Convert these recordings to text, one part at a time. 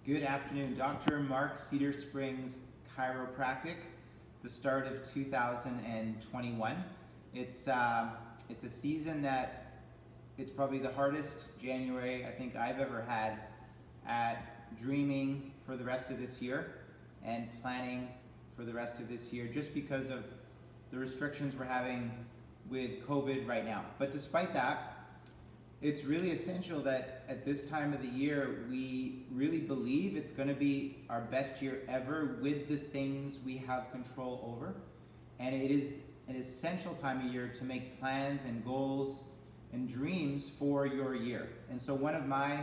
Good afternoon, Dr. Mark Cedar Springs Chiropractic, the start of 2021. It's a season that it's probably the hardest January I think I've ever had at dreaming for the rest of this year and planning for the rest of this year just because of the restrictions we're having with COVID right now. But despite that, it's really essential that at this time of the year, we really believe it's going to be our best year ever with the things we have control over. And it is an essential time of year to make plans and goals and dreams for your year. And so one of my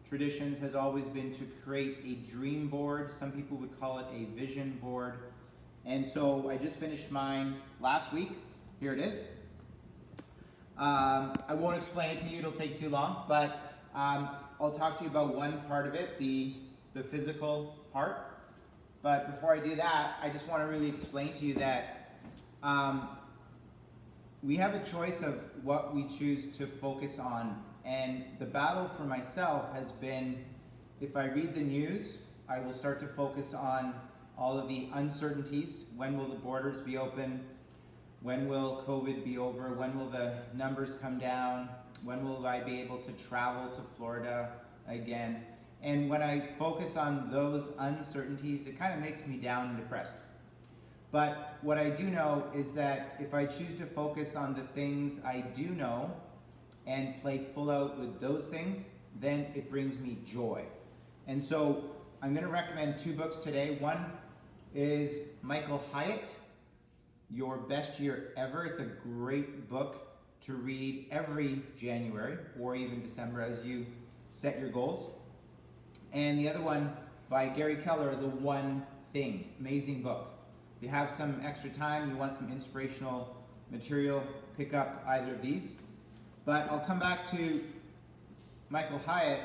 traditions has always been to create a dream board. Some people would call it a vision board. And so I just finished mine last week. Here it is. I won't explain it to you, it'll take too long, but I'll talk to you about one part of it, the physical part. But before I do that, I just want to really explain to you that we have a choice of what we choose to focus on. And the battle for myself has been, if I read the news, I will start to focus on all of the uncertainties. When will the borders be open? When will COVID be over? When will the numbers come down? When will I be able to travel to Florida again? And when I focus on those uncertainties, it kind of makes me down and depressed. But what I do know is that if I choose to focus on the things I do know and play full out with those things, then it brings me joy. And so I'm going to recommend two books today. One is Michael Hyatt, Your Best Year Ever. It's a great book to read every January or even December as you set your goals. And the other one by Gary Keller, The One Thing. Amazing book. If you have some extra time, you want some inspirational material, pick up either of these. But I'll come back to Michael Hyatt.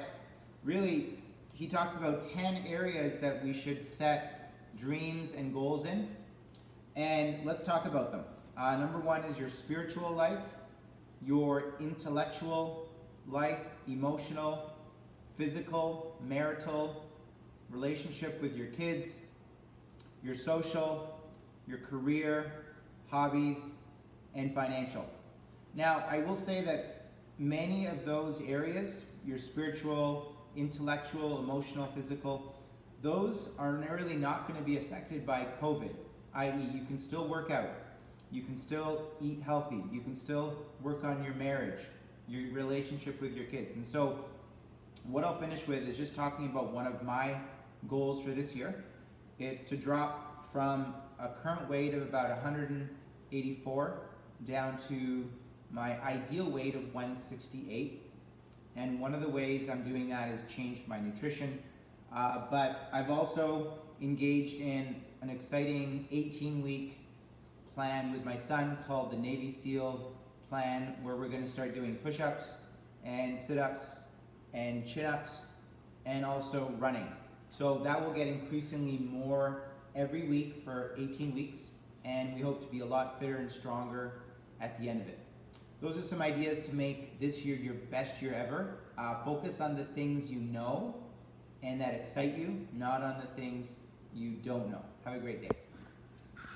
Really, he talks about 10 areas that we should set dreams and goals in. And let's talk about them. Number one is your spiritual life, your intellectual life, emotional, physical, marital, relationship with your kids, your social, your career, hobbies, and financial. Now, I will say that many of those areas, your spiritual, intellectual, emotional, physical, those are really not going to be affected by COVID. i.e. you can still work out, you can still eat healthy, you can still work on your marriage, your relationship with your kids. And so what I'll finish with is just talking about one of my goals for this year. It's to drop from a current weight of about 184 down to my ideal weight of 168. And one of the ways I'm doing that is change my nutrition. But I've also engaged in an exciting 18-week plan with my son called the Navy SEAL plan, where we're going to start doing push-ups and sit-ups and chin-ups and also running. So that will get increasingly more every week for 18 weeks, and we hope to be a lot fitter and stronger at the end of it. Those are some ideas to make this year your best year ever. Focus on the things you know and that excite you, not on the things you don't know. Have a great day.